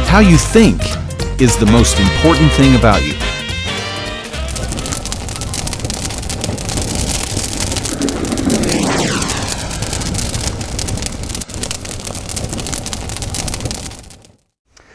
How you think is the most important thing about you.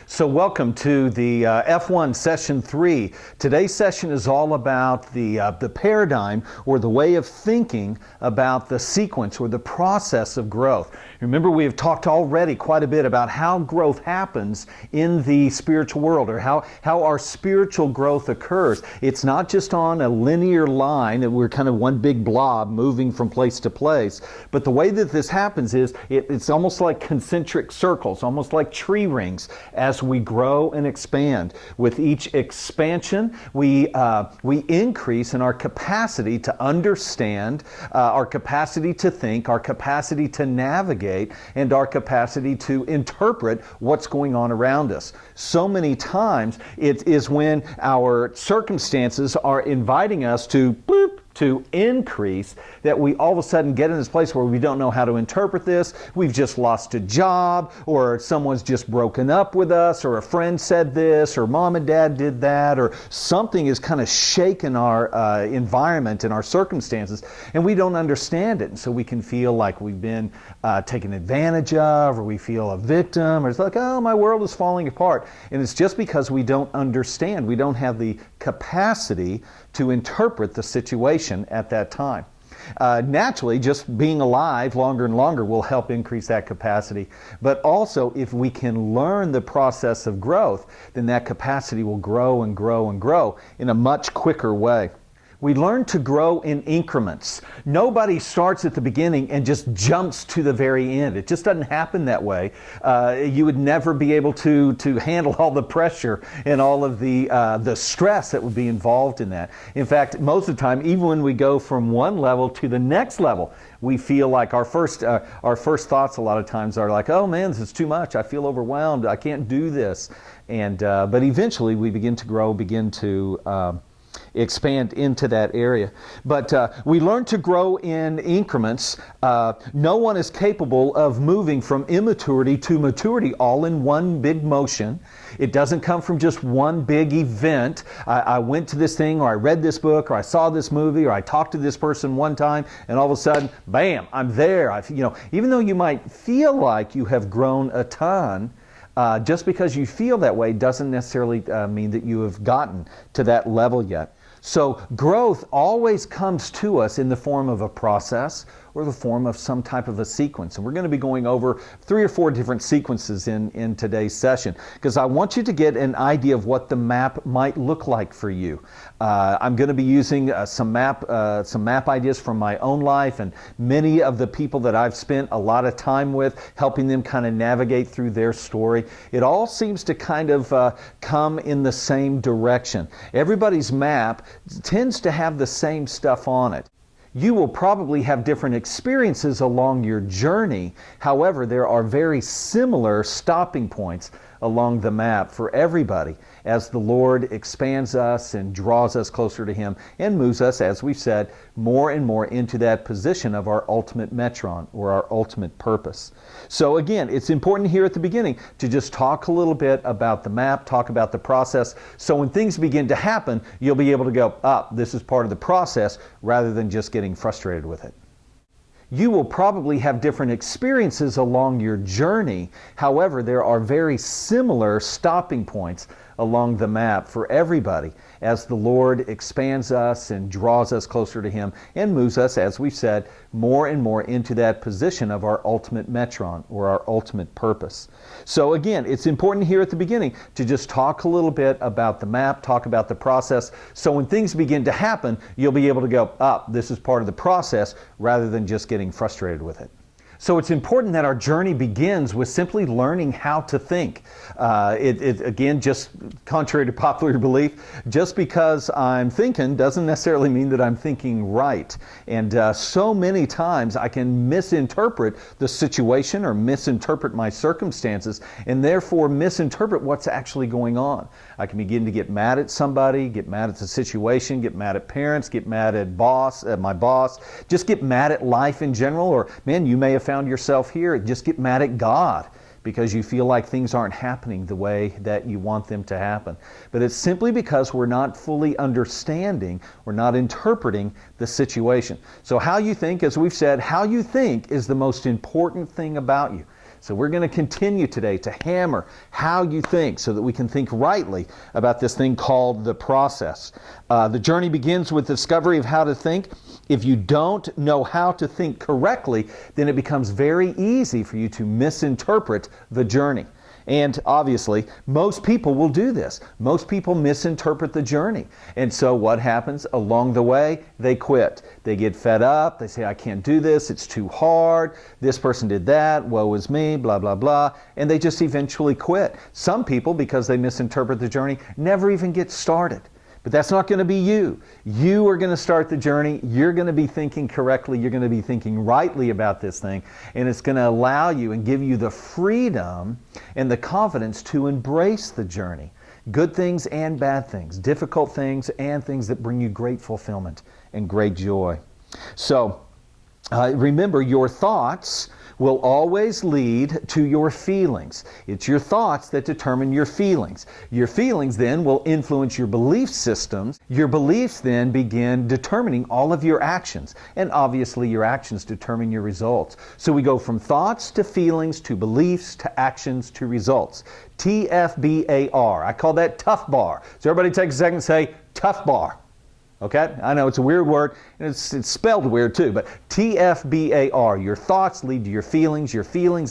So welcome to the F1 Session 3. Today's session is all about the paradigm or the way of thinking about the sequence or the process of growth. Remember, we have talked already quite a bit about how growth happens in the spiritual world, or how our spiritual growth occurs. It's not just on a linear line that we're kind of one big blob moving from place to place, but the way that this happens is it's almost like concentric circles, almost like tree rings as we grow and expand. With each expansion, we increase in our capacity to understand, our capacity to think, our capacity to navigate, and our capacity to interpret what's going on around us. So many times it is when our circumstances are inviting us to increase that we all of a sudden get in this place where we don't know how to interpret this. We've just lost a job, or someone's just broken up with us, or a friend said this, or mom and dad did that, or something is kind of shaken our environment and our circumstances, and we don't understand it. And so we can feel like we've been taken advantage of, or we feel a victim, or it's like, oh, my world is falling apart. And it's just because we don't understand. We don't have the capacity to interpret the situation at that time. Naturally, just being alive longer and longer will help increase that capacity. But also, if we can learn the process of growth, then that capacity will grow and grow and grow in a much quicker way. We learn to grow in increments. Nobody starts at the beginning and just jumps to the very end. It just doesn't happen that way. You would never be able to handle all the pressure and all of the stress that would be involved in that. In fact, most of the time, even when we go from one level to the next level, we feel like our first thoughts a lot of times are like, oh man, this is too much. I feel overwhelmed. I can't do this. And but eventually we begin to grow, begin to expand into that area. But we learn to grow in increments. No one is capable of moving from immaturity to maturity all in one big motion. It doesn't come from just one big event. I went to this thing, or I read this book, or I saw this movie, or I talked to this person one time, and all of a sudden, bam, I'm there. Even though you might feel like you have grown a ton, just because you feel that way doesn't necessarily mean that you have gotten to that level yet. So growth always comes to us in the form of a process or the form of some type of a sequence. And we're going to be going over 3 or 4 different sequences in today's session, because I want you to get an idea of what the map might look like for you. I'm going to be using some map ideas from my own life, and many of the people that I've spent a lot of time with, helping them kind of navigate through their story. It all seems to kind of come in the same direction. Everybody's map tends to have the same stuff on it. You will probably have different experiences along your journey. However, there are very similar stopping points along the map for everybody as the Lord expands us and draws us closer to Him and moves us, as we've said, more and more into that position of our ultimate metron, or our ultimate purpose. So again, it's important here at the beginning to just talk a little bit about the map, talk about the process, so when things begin to happen, you'll be able to go, this is part of the process, rather than just getting frustrated with it. You will probably have different experiences along your journey. However, there are very similar stopping points along the map for everybody as the Lord expands us and draws us closer to Him and moves us, as we've said, more and more into that position of our ultimate metron, or our ultimate purpose. So again, it's important here at the beginning to just talk a little bit about the map, talk about the process, so when things begin to happen, you'll be able to go, this is part of the process, rather than just getting frustrated with it. So it's important that our journey begins with simply learning how to think. Again, just contrary to popular belief, just because I'm thinking doesn't necessarily mean that I'm thinking right. And so many times I can misinterpret the situation or misinterpret my circumstances, and therefore misinterpret what's actually going on. I can begin to get mad at somebody, get mad at the situation, get mad at parents, get mad at my boss, just get mad at life in general, or man, you may have found yourself here, just get mad at God because you feel like things aren't happening the way that you want them to happen. But it's simply because we're not fully understanding, we're not interpreting the situation. So how you think, as we've said, how you think is the most important thing about you. So we're going to continue today to hammer how you think so that we can think rightly about this thing called the process. The journey begins with the discovery of how to think. If you don't know how to think correctly, then it becomes very easy for you to misinterpret the journey. And obviously, most people will do this. Most people misinterpret the journey. And so what happens? Along the way, they quit. They get fed up. They say, I can't do this. It's too hard. This person did that. Woe is me, blah, blah, blah. And they just eventually quit. Some people, because they misinterpret the journey, never even get started. But that's not going to be you. You are going to start the journey. You're going to be thinking correctly. You're going to be thinking rightly about this thing. And it's going to allow you and give you the freedom and the confidence to embrace the journey. Good things and bad things. Difficult things and things that bring you great fulfillment and great joy. So remember, your thoughts will always lead to your feelings. It's your thoughts that determine your feelings. Your feelings then will influence your belief systems. Your beliefs then begin determining all of your actions. And obviously your actions determine your results. So we go from thoughts to feelings to beliefs to actions to results. TFBAR. I call that tough bar. So everybody take a second and say tough bar. Okay? I know it's a weird word, and it's spelled weird too, but TFBAR. Your thoughts lead to your feelings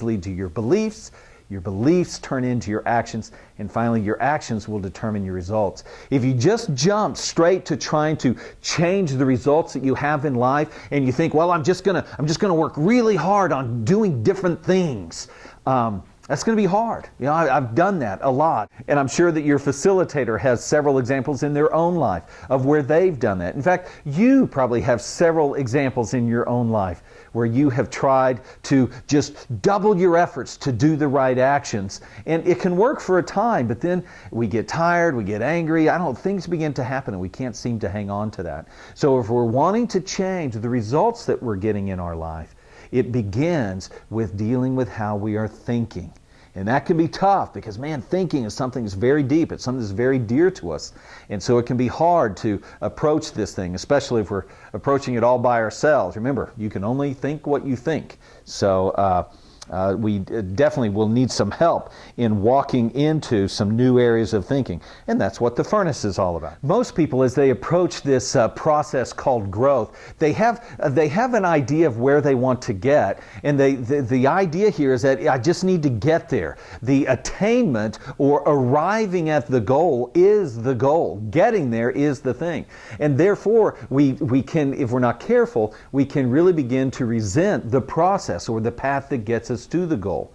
lead to your beliefs turn into your actions, and finally your actions will determine your results. If you just jump straight to trying to change the results that you have in life, and you think, well, I'm just gonna work really hard on doing different things, that's going to be hard. You know, I've done that a lot. And I'm sure that your facilitator has several examples in their own life of where they've done that. In fact, you probably have several examples in your own life where you have tried to just double your efforts to do the right actions. And it can work for a time, but then we get tired, we get angry, things begin to happen and we can't seem to hang on to that. So if we're wanting to change the results that we're getting in our life, it begins with dealing with how we are thinking. And that can be tough because, man, thinking is something that's very deep. It's something that's very dear to us. And so it can be hard to approach this thing, especially if we're approaching it all by ourselves. Remember, you can only think what you think. So we definitely will need some help in walking into some new areas of thinking. And that's what the furnace is all about. Most people, as they approach this process called growth, they have an idea of where they want to get. And the idea here is that I just need to get there. The attainment or arriving at the goal is the goal. Getting there is the thing. And therefore, we can, if we're not careful, we can really begin to resent the process or the path that gets us to the goal.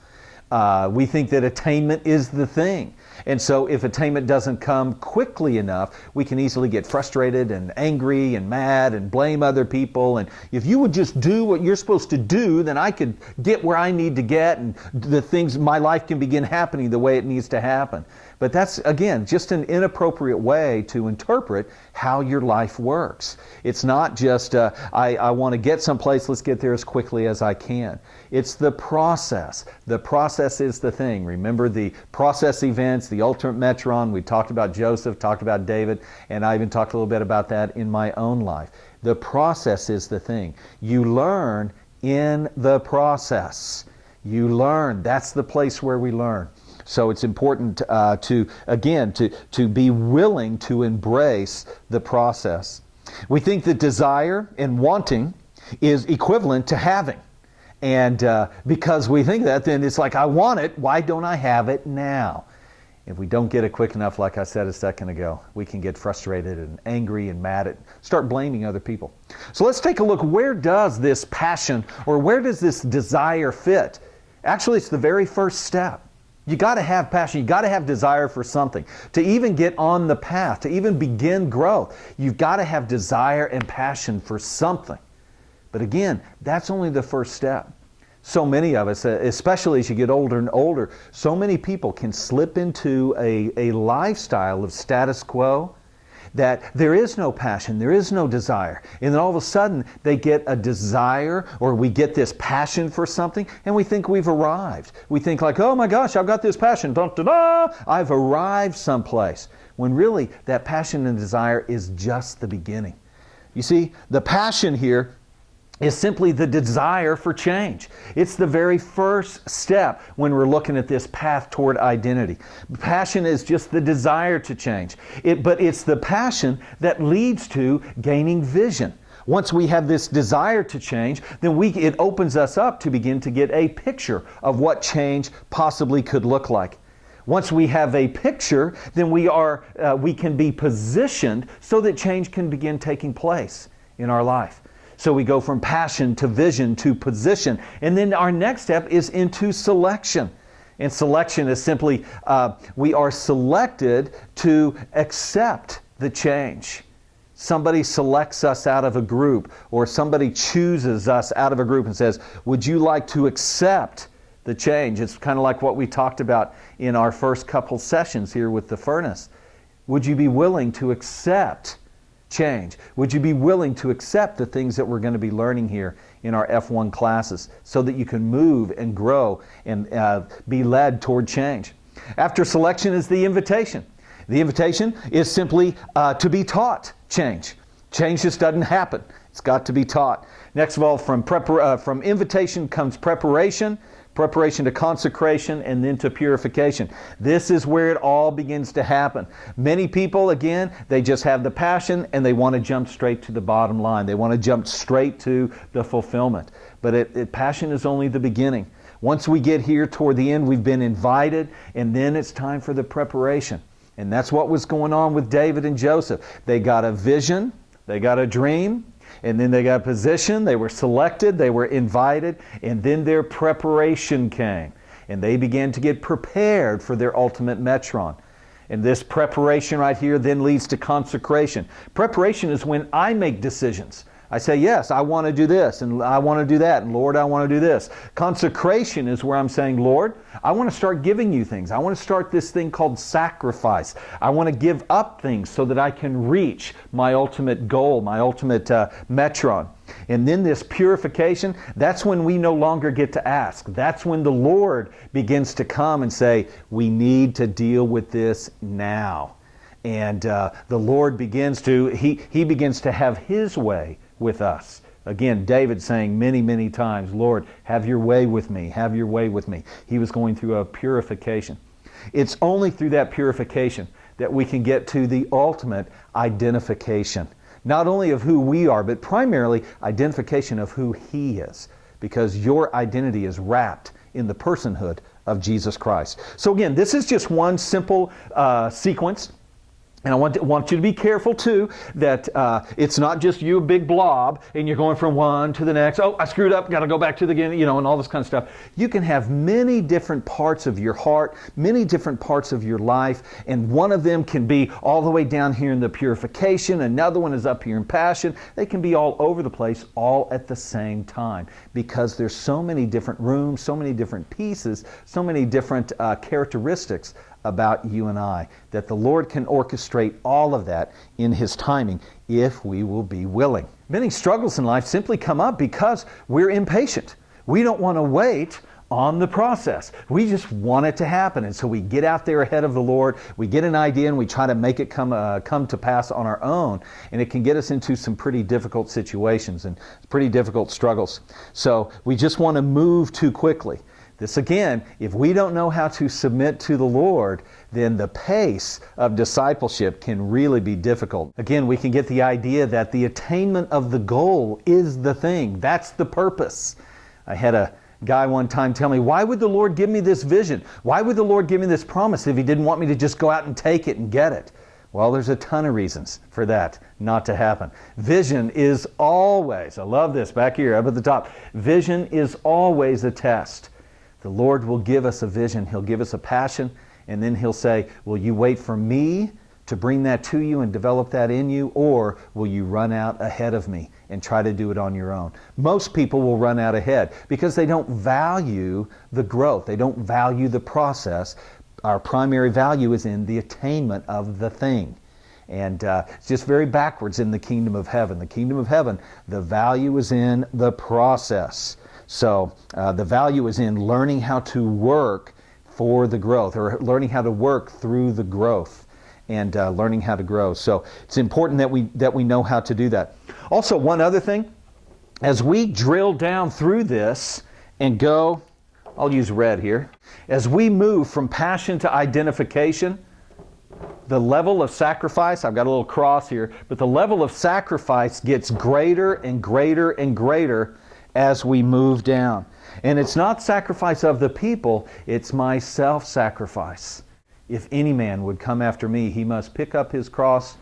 We think that attainment is the thing. And so if attainment doesn't come quickly enough, we can easily get frustrated and angry and mad and blame other people. And if you would just do what you're supposed to do, then I could get where I need to get and the things, my life can begin happening the way it needs to happen. But that's, again, just an inappropriate way to interpret how your life works. It's not just, I want to get someplace, let's get there as quickly as I can. It's the process. The process is the thing. Remember the process events, the ultimate metron. We talked about Joseph, talked about David, and I even talked a little bit about that in my own life. The process is the thing. You learn in the process. You learn. That's the place where we learn. So it's important to be willing to embrace the process. We think that desire and wanting is equivalent to having. And because we think that, then it's like, I want it, why don't I have it now? If we don't get it quick enough, like I said a second ago, we can get frustrated and angry and mad at, start blaming other people. So let's take a look, where does this passion or where does this desire fit? Actually, it's the very first step. You got to have passion. You got to have desire for something. To even get on the path, to even begin growth, you've got to have desire and passion for something. But again, that's only the first step. So many of us, especially as you get older and older, so many people can slip into a lifestyle of status quo. that there is no passion, there is no desire. And then all of a sudden they get a desire, or we get this passion for something, and we think we've arrived. We think like, oh my gosh, I've got this passion, dun, dun, dun, I've arrived someplace. When really that passion and desire is just the beginning. You see, the passion here is simply the desire for change. It's the very first step when we're looking at this path toward identity. Passion is just the desire to change. But it's the passion that leads to gaining vision. Once we have this desire to change, then it opens us up to begin to get a picture of what change possibly could look like. Once we have a picture, then we can be positioned so that change can begin taking place in our life. So we go from passion to vision to position. And then our next step is into selection. And selection is simply, we are selected to accept the change. Somebody selects us out of a group, or somebody chooses us out of a group and says, would you like to accept the change? It's kind of like what we talked about in our first couple sessions here with the furnace. Would you be willing to accept change? Would you be willing to accept the things that we're going to be learning here in our F1 classes so that you can move and grow and be led toward change? After selection is the invitation. The invitation is simply to be taught change. Change just doesn't happen. It's got to be taught. Next of all, from invitation comes preparation to consecration, and then to purification. This is where it all begins to happen. Many people, again, they just have the passion and they want to jump straight to the bottom line. They want to jump straight to the fulfillment. But passion is only the beginning. Once we get here toward the end, we've been invited, and then it's time for the preparation. And that's what was going on with David and Joseph. They got a vision, they got a dream, and then they got a position, they were selected, they were invited, and then their preparation came. And they began to get prepared for their ultimate metron. And this preparation right here then leads to consecration. Preparation is when I make decisions. I say, yes, I want to do this, and I want to do that, and Lord, I want to do this. Consecration is where I'm saying, Lord, I want to start giving you things. I want to start this thing called sacrifice. I want to give up things so that I can reach my ultimate goal, my ultimate metron. And then this purification, that's when we no longer get to ask. That's when the Lord begins to come and say, we need to deal with this now. And the Lord begins to, he begins to have His way with us. Again, David saying many, many times, Lord, have your way with me, have your way with me. He was going through a purification. It's only through that purification that we can get to the ultimate identification. Not only of who we are, but primarily identification of who He is. Because your identity is wrapped in the personhood of Jesus Christ. So again, this is just one simple sequence. And I want you to be careful too that it's not just you a big blob and you're going from one to the next. Oh, I screwed up, got to go back to the beginning, and all this kind of stuff. You can have many different parts of your heart, many different parts of your life, and one of them can be all the way down here in the purification, another one is up here in passion. They can be all over the place all at the same time because there's so many different rooms, so many different pieces, so many different characteristics about you and I, that the Lord can orchestrate all of that in His timing if we will be willing. Many struggles in life simply come up because we're impatient. We don't want to wait on the process. We just want it to happen. And so we get out there ahead of the Lord, we get an idea and we try to make it come to pass on our own. And it can get us into some pretty difficult situations and pretty difficult struggles. So we just want to move too quickly. This again, if we don't know how to submit to the Lord, then the pace of discipleship can really be difficult. Again, we can get the idea that the attainment of the goal is the thing. That's the purpose. I had a guy one time tell me, why would the Lord give me this vision? Why would the Lord give me this promise if He didn't want me to just go out and take it and get it? Well, there's a ton of reasons for that not to happen. Vision is always, I love this back here up at the top, vision is always a test. The Lord will give us a vision. He'll give us a passion, and then He'll say, will you wait for me to bring that to you and develop that in you, or will you run out ahead of me and try to do it on your own? Most people will run out ahead because they don't value the growth. They don't value the process. Our primary value is in the attainment of the thing. And it's just very backwards in the kingdom of heaven. The kingdom of heaven, the value is in the process. So the value is in learning how to work for the growth, or learning how to work through the growth, and learning how to grow. So it's important that we know how to do that. Also, one other thing, as we drill down through this and go, I'll use red here, as we move from passion to identification, the level of sacrifice, I've got a little cross here, but the level of sacrifice gets greater and greater and greater as we move down. And it's not sacrifice of the people, it's my self-sacrifice. If any man would come after me, he must pick up his cross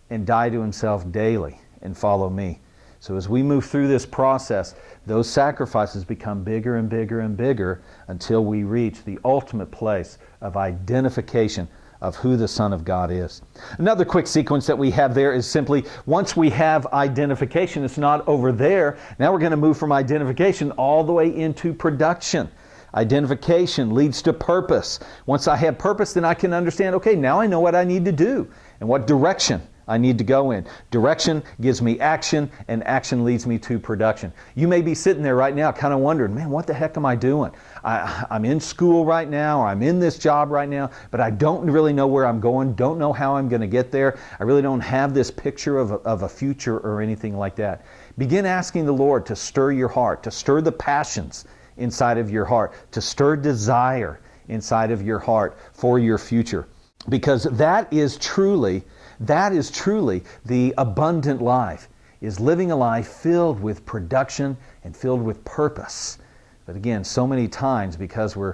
and die to himself daily and follow me. So as we move through this process, those sacrifices become bigger and bigger and bigger until we reach the ultimate place of identification of who the Son of God is. Another quick sequence that we have there is simply, once we have identification, it's not over there. Now we're going to move from identification all the way into production. Identification leads to purpose. Once I have purpose, then I can understand, okay, now I know what I need to do and what direction I need to go in. Direction gives me action, and action leads me to production. You may be sitting there right now kind of wondering, man, what the heck am I doing? I'm in school right now, or I'm in this job right now, but I don't really know where I'm going, don't know how I'm going to get there. I really don't have this picture of a future or anything like that. Begin asking the Lord to stir your heart, to stir the passions inside of your heart, to stir desire inside of your heart for your future. Because that is truly the abundant life, is living a life filled with production and filled with purpose. But again, so many times, because we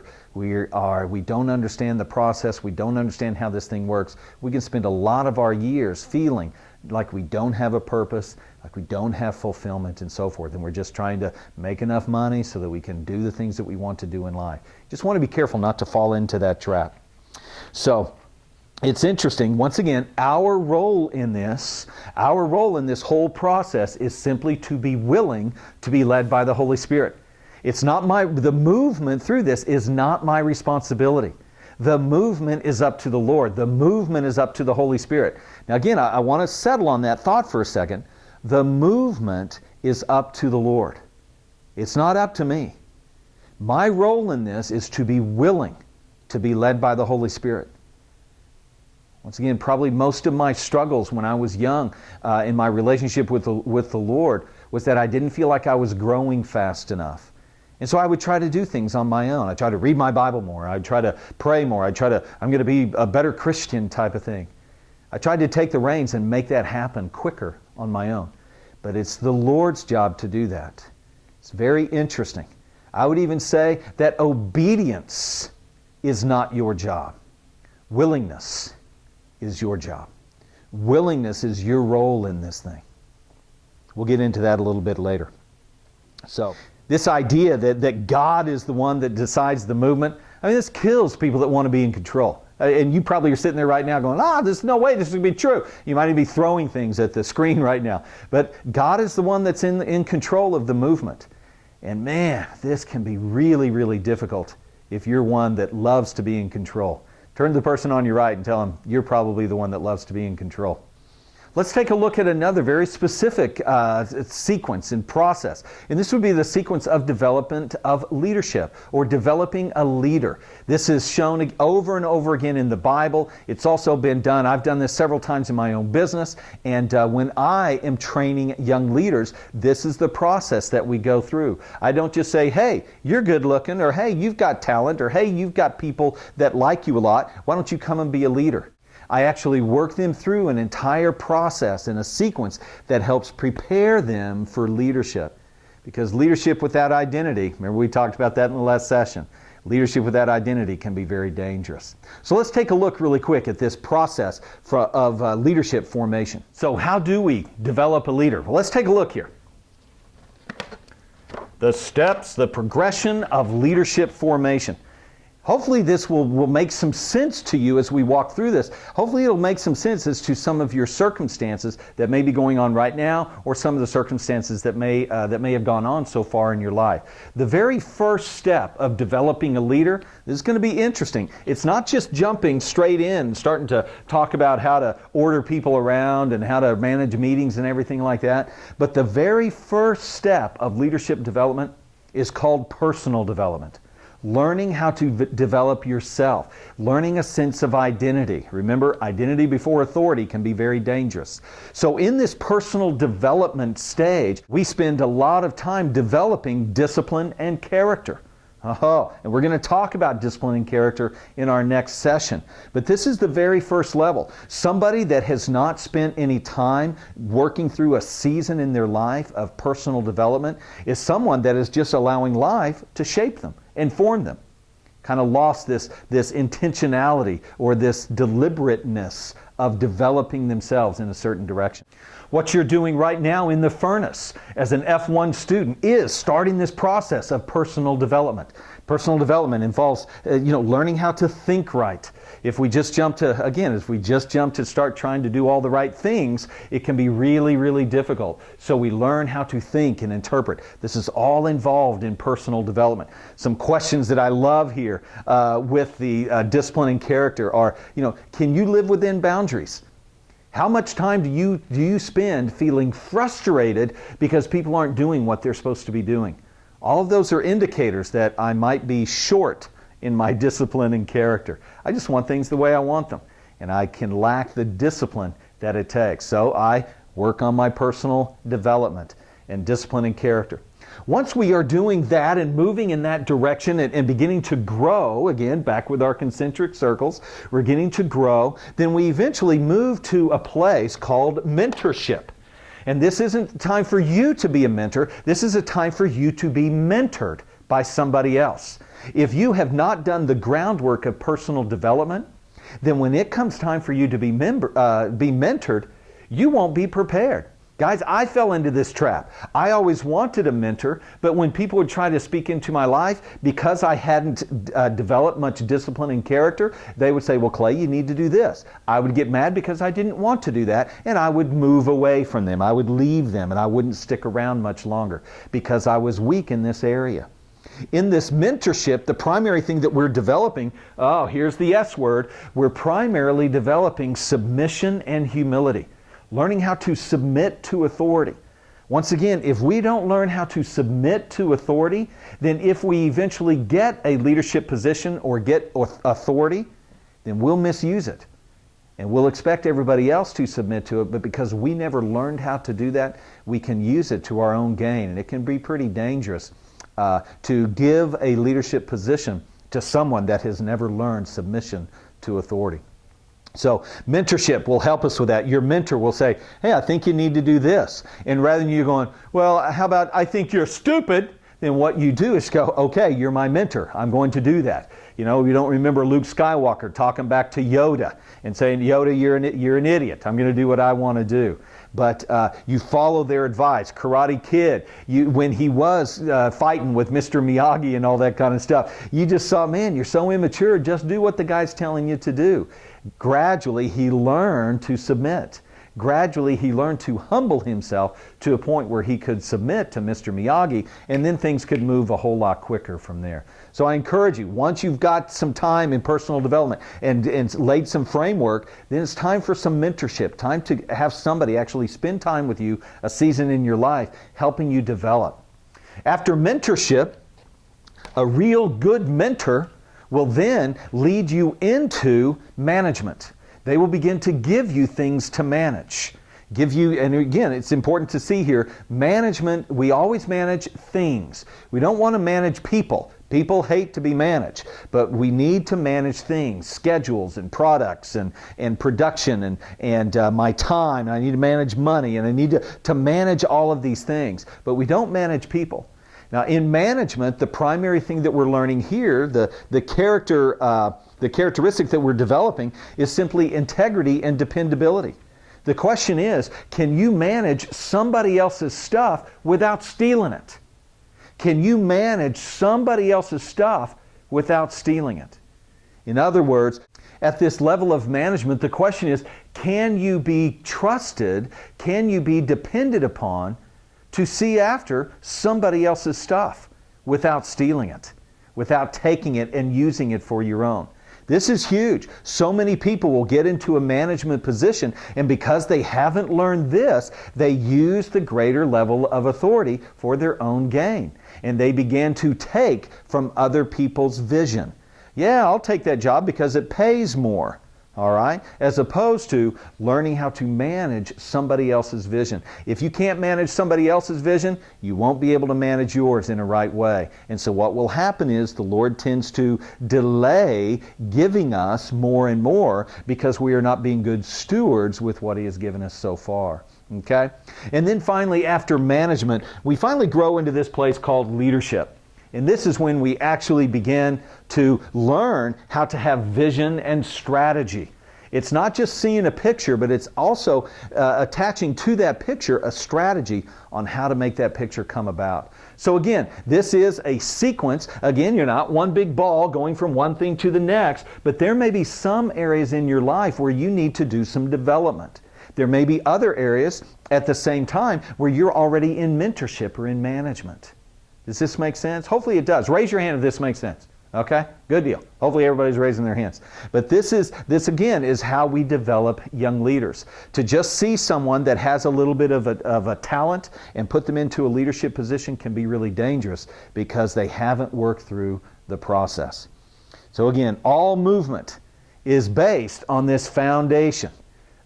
don't understand the process, we don't understand how this thing works, we can spend a lot of our years feeling like we don't have a purpose, like we don't have fulfillment and so forth, and we're just trying to make enough money so that we can do the things that we want to do in life. Just want to be careful not to fall into that trap. So it's interesting, once again, our role in this whole process is simply to be willing to be led by the Holy Spirit. It's not the movement through this is not my responsibility. The movement is up to the Lord. The movement is up to the Holy Spirit. Now again, I want to settle on that thought for a second. The movement is up to the Lord. It's not up to me. My role in this is to be willing to be led by the Holy Spirit. Once again, probably most of my struggles when I was young in my relationship with the Lord was that I didn't feel like I was growing fast enough. And so I would try to do things on my own. I'd try to read my Bible more. I'd try to pray more. I'm going to be a better Christian type of thing. I tried to take the reins and make that happen quicker on my own. But it's the Lord's job to do that. It's very interesting. I would even say that obedience is not your job. Willingness is your job. Willingness is your role in this thing. We'll get into that a little bit later. So this idea that God is the one that decides the movement, I mean, this kills people that want to be in control. And you probably are sitting there right now going, there's no way this is going to be true. You might even be throwing things at the screen right now. But God is the one that's in control of the movement. And man, this can be really, really difficult if you're one that loves to be in control. Turn to the person on your right and tell them, you're probably the one that loves to be in control. Let's take a look at another very specific sequence and process. And this would be the sequence of development of leadership, or developing a leader. This is shown over and over again in the Bible. It's also been done, I've done this several times in my own business. And when I am training young leaders, this is the process that we go through. I don't just say, hey, you're good looking, or hey, you've got talent, or hey, you've got people that like you a lot. Why don't you come and be a leader? I actually work them through an entire process and a sequence that helps prepare them for leadership. Because leadership without identity, remember we talked about that in the last session, leadership without identity can be very dangerous. So let's take a look really quick at this process of leadership formation. So how do we develop a leader? Well, let's take a look here. The steps, the progression of leadership formation. Hopefully this will make some sense to you as we walk through this. Hopefully it'll make some sense as to some of your circumstances that may be going on right now, or some of the circumstances that may have gone on so far in your life. The very first step of developing a leader, this is going to be interesting. It's not just jumping straight in and starting to talk about how to order people around and how to manage meetings and everything like that. But the very first step of leadership development is called personal development. Learning how to develop yourself, learning a sense of identity. Remember, identity before authority can be very dangerous. So in this personal development stage, we spend a lot of time developing discipline and character. And we're going to talk about discipline and character in our next session. But this is the very first level. Somebody that has not spent any time working through a season in their life of personal development is someone that is just allowing life to shape them and form them. Kind of lost this intentionality or this deliberateness of developing themselves in a certain direction. What you're doing right now in the furnace as an F1 student is starting this process of personal development. Personal development involves learning how to think right. If we just jump to start trying to do all the right things, it can be really, really difficult. So we learn how to think and interpret. This is all involved in personal development. Some questions that I love here with the discipline and character are, can you live within boundaries? How much time do you spend feeling frustrated because people aren't doing what they're supposed to be doing? All of those are indicators that I might be short in my discipline and character. I just want things the way I want them, and I can lack the discipline that it takes. So I work on my personal development and discipline and character. Once we are doing that and moving in that direction and beginning to grow, again, back with our concentric circles, we're beginning to grow, then we eventually move to a place called mentorship. And this isn't time for you to be a mentor. This is a time for you to be mentored by somebody else. If you have not done the groundwork of personal development, then when it comes time for you to be mentored, you won't be prepared. Guys, I fell into this trap. I always wanted a mentor, but when people would try to speak into my life, because I hadn't developed much discipline and character, they would say, well, Clay, you need to do this. I would get mad because I didn't want to do that, and I would move away from them. I would leave them, and I wouldn't stick around much longer because I was weak in this area. In this mentorship, the primary thing that we're developing, here's the S word, we're primarily developing submission and humility. Learning how to submit to authority. Once again, if we don't learn how to submit to authority, then if we eventually get a leadership position or get authority, then we'll misuse it. And we'll expect everybody else to submit to it, but because we never learned how to do that, we can use it to our own gain. And it can be pretty dangerous to give a leadership position to someone that has never learned submission to authority. So mentorship will help us with that. Your mentor will say, hey, I think you need to do this. And rather than you going, well, how about I think you're stupid, then what you do is go, okay, you're my mentor. I'm going to do that. You don't remember Luke Skywalker talking back to Yoda and saying, Yoda, you're an idiot. I'm going to do what I want to do. But you follow their advice. Karate Kid, when he was fighting with Mr. Miyagi and all that kind of stuff, you just saw, man, you're so immature. Just do what the guy's telling you to do. Gradually, he learned to submit. Gradually, he learned to humble himself to a point where he could submit to Mr. Miyagi, and then things could move a whole lot quicker from there. So I encourage you, once you've got some time in personal development and laid some framework, then it's time for some mentorship, time to have somebody actually spend time with you, a season in your life, helping you develop. After mentorship, a real good mentor will then lead you into management. They will begin to give you things to manage. And again, it's important to see here, management, we always manage things. We don't want to manage people. People hate to be managed, but we need to manage things, schedules and products and production and my time. I need to manage money, and I need to manage all of these things, but we don't manage people. Now, in management, the primary thing that we're learning here, the characteristic that we're developing is simply integrity and dependability. The question is, can you manage somebody else's stuff without stealing it? Can you manage somebody else's stuff without stealing it. In other words, at this level of management, the question is, can you be trusted, can you be depended upon to see after somebody else's stuff without stealing it, without taking it and using it for your own? This is huge. So many people will get into a management position, and because they haven't learned this, they use the greater level of authority for their own gain. And they begin to take from other people's vision. Yeah, I'll take that job because it pays more. All right? As opposed to learning how to manage somebody else's vision. If you can't manage somebody else's vision, you won't be able to manage yours in a right way. And so what will happen is the Lord tends to delay giving us more and more because we are not being good stewards with what He has given us so far. Okay? And then finally, after management, we finally grow into this place called leadership. And this is when we actually begin to learn how to have vision and strategy. It's not just seeing a picture, but it's also attaching to that picture a strategy on how to make that picture come about. So again, this is a sequence. Again, you're not one big ball going from one thing to the next, but there may be some areas in your life where you need to do some development. There may be other areas at the same time where you're already in mentorship or in management. Does this make sense? Hopefully it does. Raise your hand if this makes sense. Okay? Good deal. Hopefully everybody's raising their hands. But this again is how we develop young leaders. To just see someone that has a little bit of a talent and put them into a leadership position can be really dangerous because they haven't worked through the process. So again, all movement is based on this foundation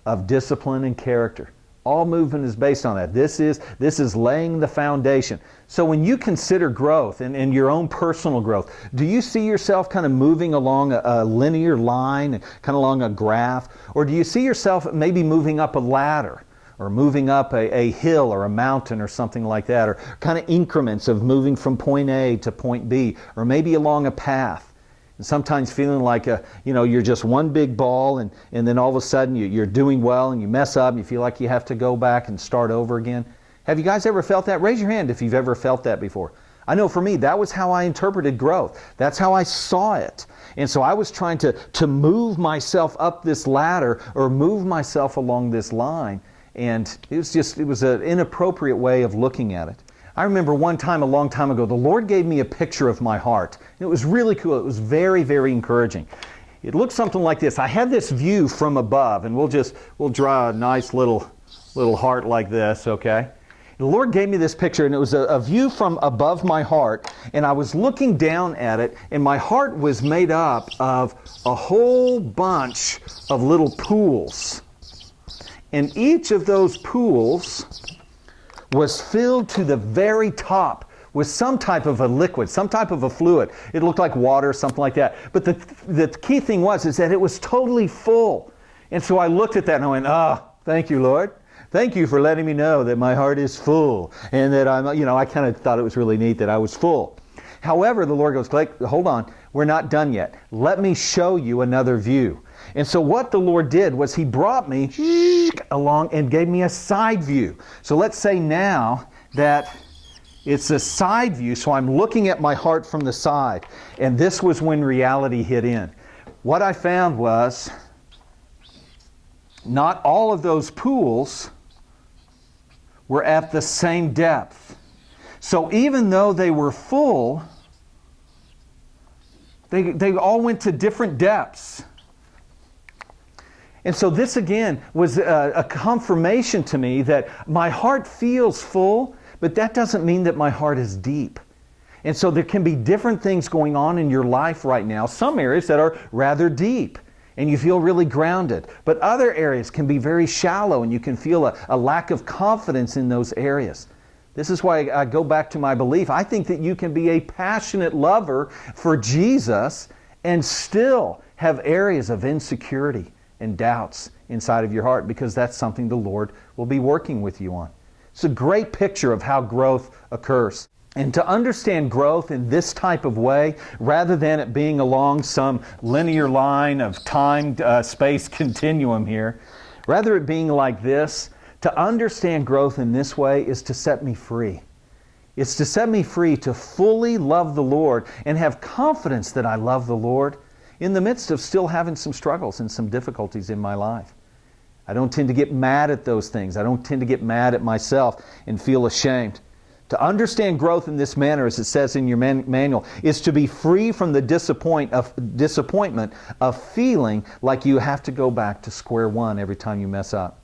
of discipline and character. All movement is based on that. This is laying the foundation. So when you consider growth and your own personal growth, do you see yourself kind of moving along a linear line, kind of along a graph? Or do you see yourself maybe moving up a ladder or moving up a hill or a mountain or something like that? Or kind of increments of moving from point A to point B, or maybe along a path? And sometimes feeling like you're just one big ball, and then all of a sudden you're doing well and you mess up and you feel like you have to go back and start over again. Have you guys ever felt that? Raise your hand if you've ever felt that before. I know for me, that was how I interpreted growth. That's how I saw it. And so I was trying to move myself up this ladder or move myself along this line. And it was an inappropriate way of looking at it. I remember one time, a long time ago, the Lord gave me a picture of my heart. It was really cool. It was very, very encouraging. It looked something like this. I had this view from above, and we'll draw a nice little heart like this, okay? The Lord gave me this picture, and it was a view from above my heart, and I was looking down at it, and my heart was made up of a whole bunch of little pools. And each of those pools was filled to the very top with some type of a liquid, some type of a fluid. It looked like water, something like that. But the key thing is that it was totally full. And so I looked at that and I went, thank you, Lord. Thank you for letting me know that my heart is full and that I kind of thought it was really neat that I was full. However, the Lord goes, Blake, hold on, we're not done yet. Let me show you another view. And so what the Lord did was He brought me along and gave me a side view. So let's say now that it's a side view, so I'm looking at my heart from the side. And this was when reality hit in. What I found was not all of those pools were at the same depth. So even though they were full, they all went to different depths. And so this again was a confirmation to me that my heart feels full, but that doesn't mean that my heart is deep. And so there can be different things going on in your life right now, some areas that are rather deep and you feel really grounded, but other areas can be very shallow and you can feel a lack of confidence in those areas. This is why I go back to my belief. I think that you can be a passionate lover for Jesus and still have areas of insecurity and doubts inside of your heart, because that's something the Lord will be working with you on. It's a great picture of how growth occurs. And to understand growth in this type of way, rather than it being along some linear line of time, space continuum here, rather it being like this, to understand growth in this way is to set me free. It's to set me free to fully love the Lord and have confidence that I love the Lord in the midst of still having some struggles and some difficulties in my life. I don't tend to get mad at those things. I don't tend to get mad at myself and feel ashamed. To understand growth in this manner, as it says in your manual, is to be free from the disappointment of feeling like you have to go back to square one every time you mess up.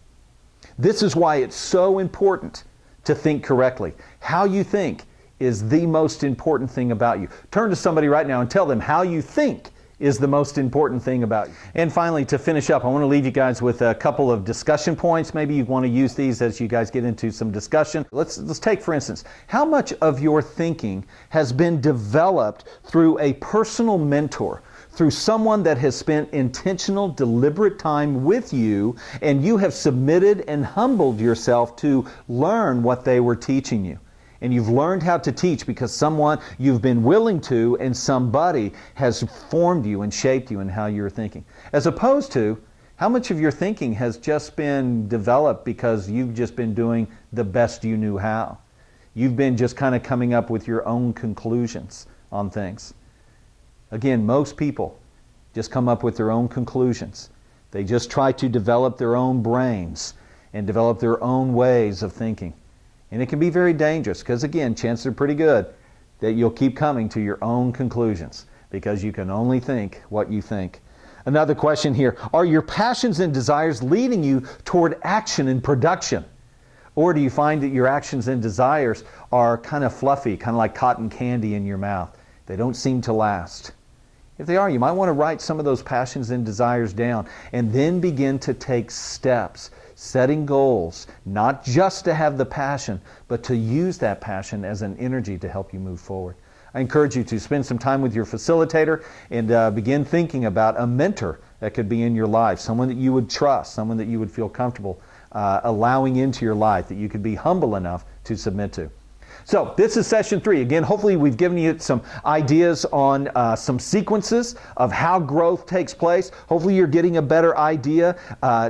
This is why it's so important to think correctly. How you think is the most important thing about you. Turn to somebody right now and tell them how you think is the most important thing about you. And finally, to finish up, I want to leave you guys with a couple of discussion points. Maybe you want to use these as you guys get into some discussion. Let's take, for instance, how much of your thinking has been developed through a personal mentor, through someone that has spent intentional, deliberate time with you, and you have submitted and humbled yourself to learn what they were teaching you. And you've learned how to teach because someone you've been willing to and somebody has formed you and shaped you in how you're thinking. As opposed to how much of your thinking has just been developed because you've just been doing the best you knew how. You've been just kind of coming up with your own conclusions on things. Again, most people just come up with their own conclusions. They just try to develop their own brains and develop their own ways of thinking. And it can be very dangerous because, again, chances are pretty good that you'll keep coming to your own conclusions because you can only think what you think. Another question here, are your passions and desires leading you toward action and production? Or do you find that your actions and desires are kind of fluffy, kind of like cotton candy in your mouth? They don't seem to last. If they are, you might want to write some of those passions and desires down and then begin to take steps, setting goals, not just to have the passion, but to use that passion as an energy to help you move forward. I encourage you to spend some time with your facilitator and begin thinking about a mentor that could be in your life, someone that you would trust, someone that you would feel comfortable allowing into your life, that you could be humble enough to submit to. So this is session 3. Again, hopefully we've given you some ideas on some sequences of how growth takes place. Hopefully you're getting a better idea.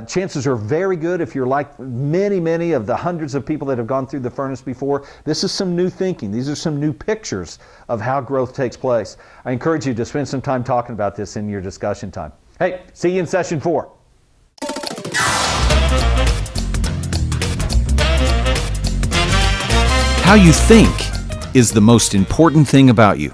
Chances are very good if you're like many of the hundreds of people that have gone through the furnace before. This is some new thinking. These are some new pictures of how growth takes place. I encourage you to spend some time talking about this in your discussion time. Hey, see you in session 4. How you think is the most important thing about you.